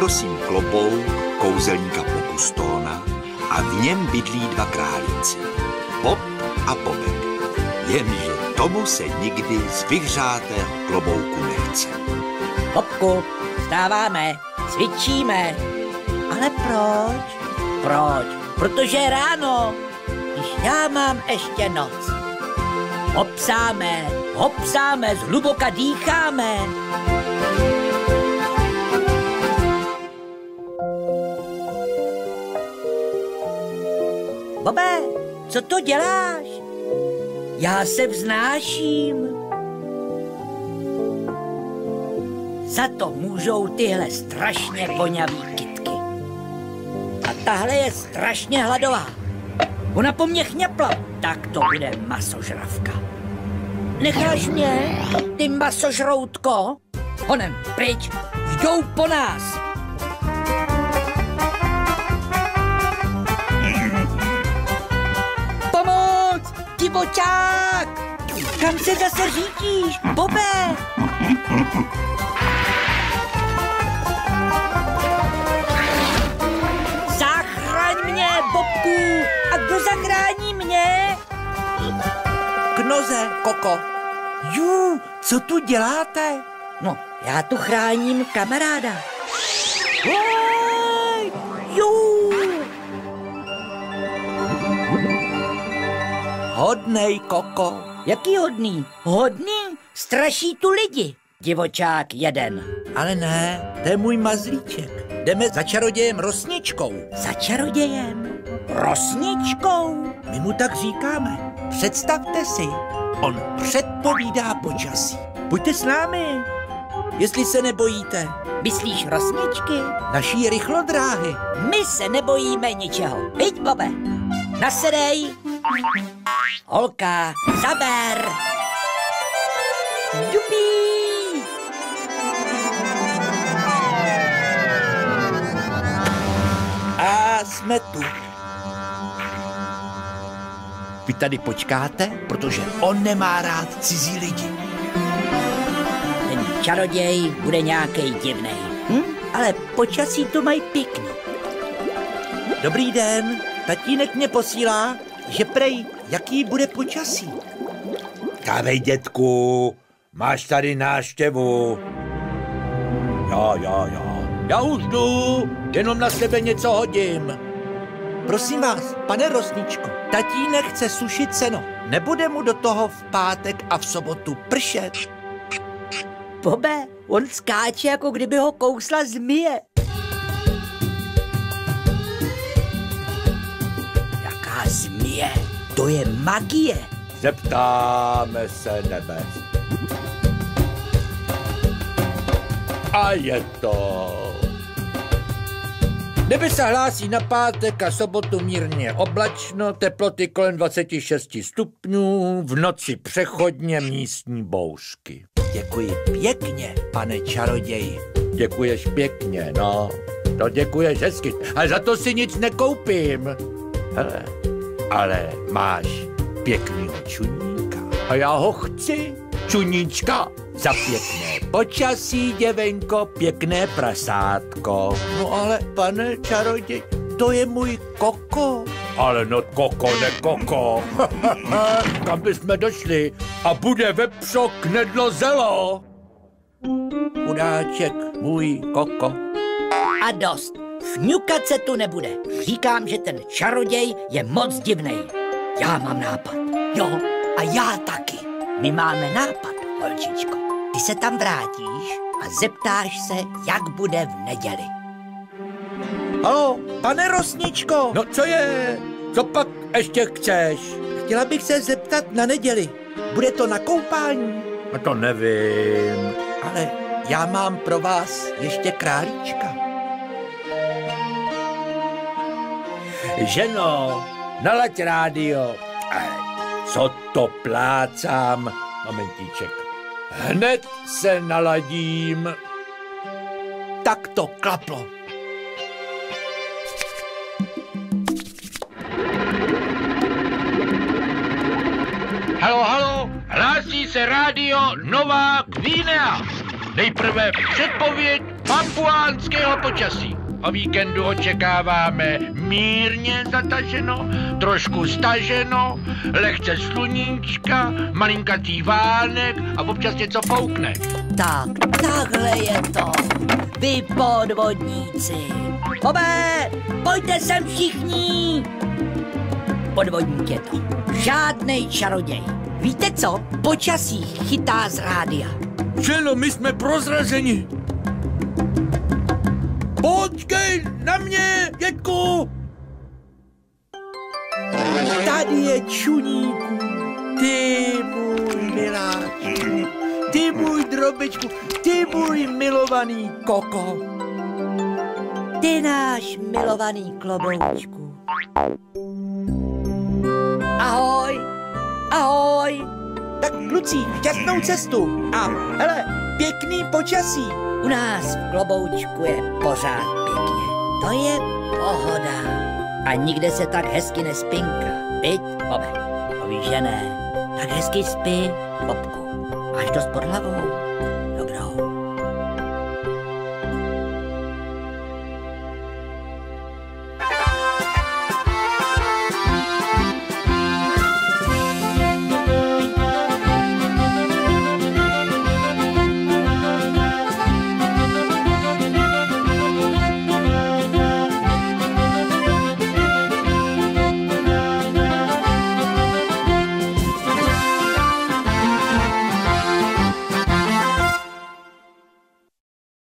nosím klobouk kouzelníka Popustóna a v něm bydlí dva králíci, Pop a Popek. Jenže tomu se nikdy z vyhřátého klobouku nechce. Popku, vstáváme, cvičíme. Ale proč? Proč? Protože je ráno, když já mám ještě noc. Hopsáme, zhluboka dýcháme. Bobe, co to děláš? Já se vznáším. Za to můžou tyhle strašně vonavý kytky. A tahle je strašně hladová. Ona po mně chňapla, tak to bude masožravka. Necháš mě, ty masožroutko? Honem pryč, jdou po nás. Pomoc, divočák! Kam se zase řídíš, Bobe? Zachraň mě, Bobku! A kdo zachrání mě? K noze, Koko. Jú, co tu děláte? No, já tu chráním kamaráda. Oj, jú! Hodnej, Koko. Jaký hodný? Hodný? Straší tu lidi. Divočák jeden. Ale ne, to je můj mazlíček. Jdeme za čarodějem Rosničkou. Za čarodějem? Rosničkou? My mu tak říkáme. Představte si, on předpovídá počasí. Pojďte s námi, jestli se nebojíte. Myslíš Rosničky? Naší rychlodráhy. My se nebojíme ničeho. Viď, Bobe? Nasedej. Holka, zaber. Jupí. A jsme tu. Vy tady počkáte, protože on nemá rád cizí lidi. Ten čaroděj bude nějakej divnej. Ale počasí tu mají pěkný. Dobrý den, tatínek mě posílá, že prej, jaký bude počasí. Dávej, dětku, máš tady návštěvu. Jo. Já už jdu, jenom na sebe něco hodím. Prosím vás, pane Rosničko, tatínek chce sušit seno. Nebude mu do toho v pátek a v sobotu pršet? Bobe, on skáče, jako kdyby ho kousla zmije. Jaká zmije? To je magie. Zeptáme se nebes. A je to. Nebe se hlásí na pátek a sobotu mírně oblačno, teploty kolem 26 stupňů, v noci přechodně místní bouřky. Děkuji pěkně, pane čaroději. Děkuješ pěkně, no. To děkuješ hezky, ale za to si nic nekoupím. Hele, ale máš pěknýho čuníka. A já ho chci, čuníčka. Za pěkné počasí, děvenko, pěkné prasátko. No ale, pane čaroděj, to je můj Koko. Ale no Koko, ne Koko. Kam bychom došli? A bude vepřo, knedlo, zelo. Chudáček, můj Koko. A dost. Fňukat se tu nebude. Říkám, že ten čaroděj je moc divnej. Já mám nápad. Jo, a já taky. My máme nápad, holčičko. Ty se tam vrátíš a zeptáš se, jak bude v neděli. Haló, pane Rosničko. No co je? Co pak ještě chceš? Chtěla bych se zeptat na neděli. Bude to na koupání? No to nevím. Ale já mám pro vás ještě králíčka. Ženo, nalaď rádio. Co to plácám? Momentíček. Hned se naladím. Tak to klaplo. Halo, hlásí se rádio Nová Gvinea. Nejprve předpověď papuánského počasí. O víkendu očekáváme mírně zataženo, trošku staženo, lehce sluníčka, malinkatý vánek a občas něco foukne. Tak, takhle je to. Vy podvodníci. Bobe, pojďte sem všichni. Podvodník je to. Žádnej čaroděj. Víte co? Počasí chytá z rádia. Čelo, my jsme prozrazeni. Počkej na mě, dětku! Tady je Čuníku, ty můj miláčku, ty můj drobičku, ty můj milovaný Koko. Ty náš milovaný kloboučku. Ahoj, ahoj. Tak kluci, šťastnou cestu a hele, pěkný počasí. U nás v kloboučku je pořád pěkně. To je pohoda. A nikde se tak hezky nespinká. Viď, Bobe? To víš, že ne. Tak hezky spí, Bobku. Máš dost pod hlavou.